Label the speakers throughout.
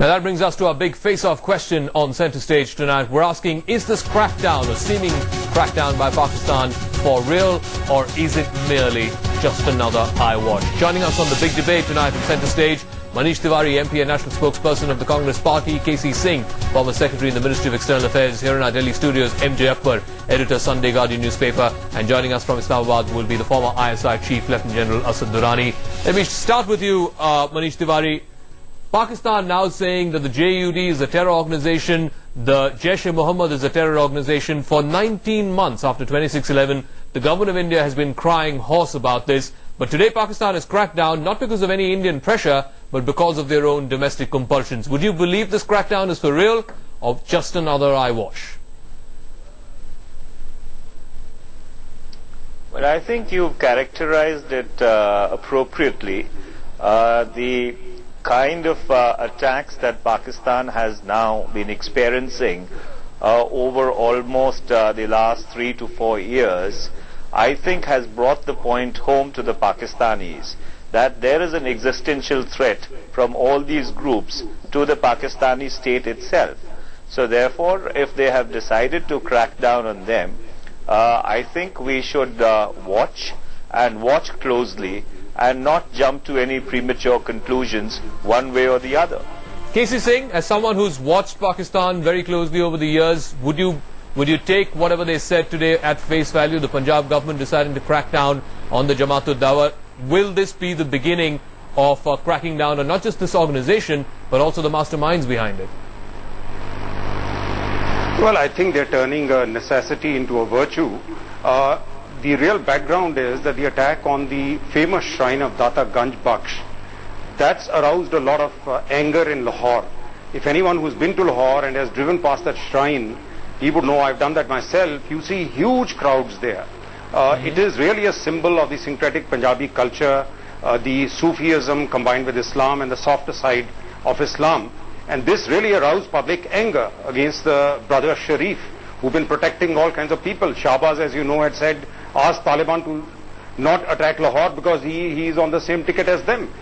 Speaker 1: Now that brings us to our big face-off question on Centre Stage tonight. We're asking, is this crackdown, or seeming crackdown by Pakistan, for real, or is it merely just another eyewash? Joining us on the big debate tonight on Centre Stage, Manish Tiwari, MP and National Spokesperson of the Congress Party, KC Singh, former Secretary in the Ministry of External Affairs. Here in our Delhi studios, MJ Akbar, editor, Sunday Guardian newspaper, and joining us from Islamabad will be the former ISI Chief, Lieutenant General Asad Durrani. Let me start with you, Manish Tiwari. Pakistan now saying that the JUD is a terror organization, the Jaish-e-Mohammed is a terror organization. For 19 months after 26/11, the government of India has been crying hoarse about this. But today Pakistan has cracked down, not because of any Indian pressure, but because of their own domestic compulsions. Would you believe this crackdown is for real, or just another eyewash?
Speaker 2: Well, I think you've characterized it appropriately. The kind of attacks that Pakistan has now been experiencing over almost the last 3 to 4 years, I think has brought the point home to the Pakistanis that there is an existential threat from all these groups to the Pakistani state itself. So therefore, if they have decided to crack down on them, I think we should watch closely and not jump to any premature conclusions one way or the other.
Speaker 1: KC Singh, as someone who's watched Pakistan very closely over the years, would you take whatever they said today at face value, the Punjab government deciding to crack down on the Jamaat-ud-Dawa? Will this be the beginning of cracking down on not just this organization, but also the masterminds behind it?
Speaker 3: Well, I think they're turning a necessity into a virtue. The real background is that the attack on the famous shrine of Data Ganj Bakhsh, that's aroused a lot of anger in Lahore. If anyone who's been to Lahore and has driven past that shrine, he would know. I've done that myself. You see huge crowds there. It is really a symbol of the syncretic Punjabi culture, the Sufism combined with Islam and the softer side of Islam. And this really aroused public anger against the brother Sharif, who've been protecting all kinds of people. Shahbaz, as you know, had said, asked Taliban to not attack Lahore because he is on the same ticket as them.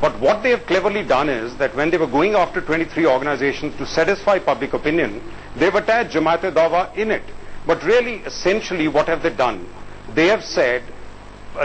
Speaker 3: But what they have cleverly done is that when they were going after 23 organizations to satisfy public opinion, they've attached Jamaat-e-Dawa in it. But really, essentially, what have they done? They have said,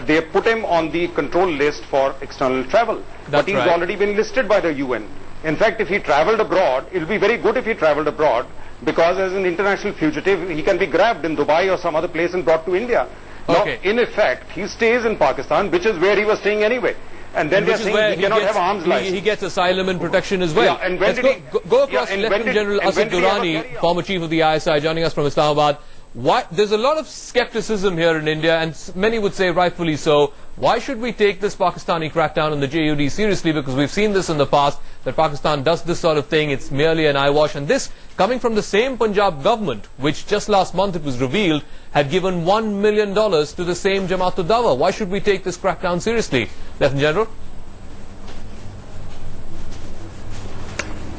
Speaker 3: they have put him on the control list for external travel. But he's already been listed by the UN. In fact, if he traveled abroad, it will be very good if he traveled abroad, because as an international fugitive, he can be grabbed in Dubai or some other place and brought to India.
Speaker 1: Okay.
Speaker 3: Now, in effect, he stays in Pakistan, which is where he was staying anyway. And then they're saying he cannot have arms license.
Speaker 1: He gets asylum and protection as well.
Speaker 3: Yeah, and when
Speaker 1: go across to Lieutenant General Asad Durrani, former chief of the ISI, joining us from Islamabad. There's a lot of skepticism here in India, and many would say rightfully so. Why should we take this Pakistani crackdown on the JUD seriously? Because we've seen this in the past, that Pakistan does this sort of thing. It's merely an eyewash. And this coming from the same Punjab government, which just last month it was revealed, had given $1 million to the same Jamaat-ud-Dawa. Why should we take this crackdown seriously, Lieutenant General?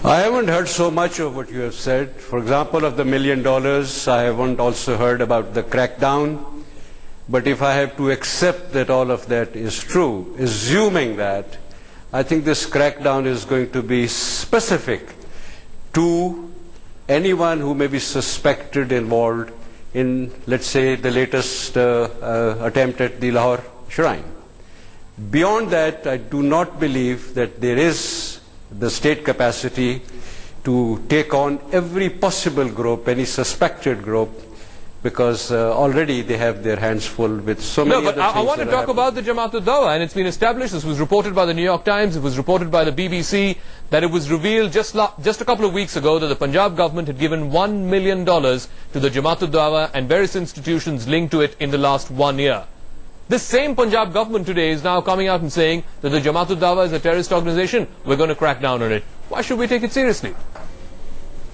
Speaker 4: I haven't heard so much of what you have said. For example, of the $1 million, I haven't also heard about the crackdown. But if I have to accept that all of that is true, assuming that, I think this crackdown is going to be specific to anyone who may be suspected involved in, let's say, the latest attempt at the Lahore shrine. Beyond that, I do not believe that there is the state capacity to take on every possible group, any suspected group, because already they have their hands full with so many other things.
Speaker 1: I want to talk about the Jamaat-ud-Dawa, and it's been established, this was reported by the New York Times, it was reported by the BBC, that it was revealed just a couple of weeks ago that the Punjab government had given $1 million to the Jamaat-ud-Dawa and various institutions linked to it in the last 1 year. This same Punjab government today is now coming out and saying that the Jamaat-ud-Dawa is a terrorist organization, we're going to crack down on it. Why should we take it seriously?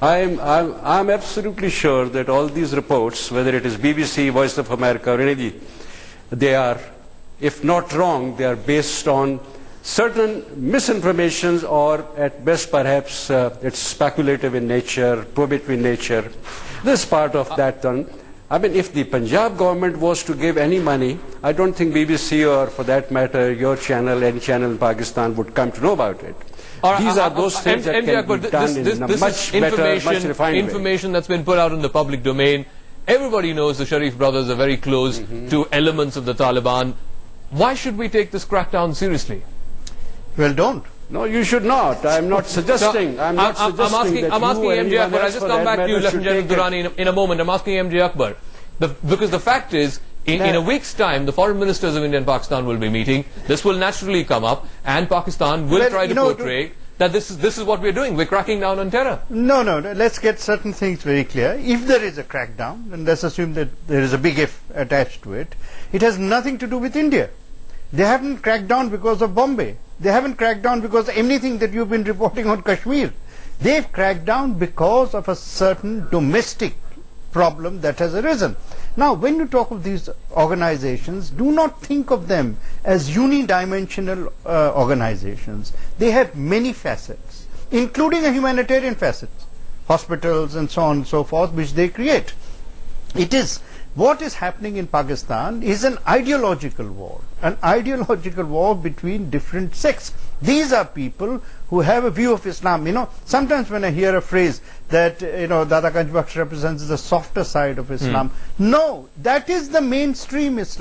Speaker 4: I'm absolutely sure that all these reports, whether it is BBC, Voice of America, or any, they are, if not wrong, they are based on certain misinformations, or at best perhaps it's speculative in nature, probatory in nature. This part of that done. I mean, if the Punjab government was to give any money, I don't think BBC or, for that matter, your channel, any channel in Pakistan would come to know about it. These are those things that can be done in a much better, much refined way.
Speaker 1: Information that's been put out in the public domain. Everybody knows the Sharif brothers are very close to elements of the Taliban. Why should we take this crackdown seriously?
Speaker 5: Well, don't.
Speaker 4: No, you should not. I'm not suggesting. I'm asking
Speaker 1: MJ Akbar. I'll just come back to you, Lieutenant General Durrani, in a moment. I'm asking MJ Akbar. Because the fact is, in a week's time, the foreign ministers of India and Pakistan will be meeting. This will naturally come up, and Pakistan will try to portray that this is what we're doing. We're cracking down on terror.
Speaker 5: No. Let's get certain things very clear. If there is a crackdown, and let's assume that there is a big if attached to it, it has nothing to do with India. They haven't cracked down because of Bombay. They haven't cracked down because of anything that you've been reporting on Kashmir. They've cracked down because of a certain domestic problem that has arisen. Now, when you talk of these organizations, do not think of them as unidimensional organizations. They have many facets, including a humanitarian facet, hospitals and so on and so forth, which they create. What is happening in Pakistan is an ideological war between different sects. These are people who have a view of Islam. Sometimes when I hear a phrase that, Dada Ganj Bakhsh represents the softer side of Islam, no, that is the mainstream Islam.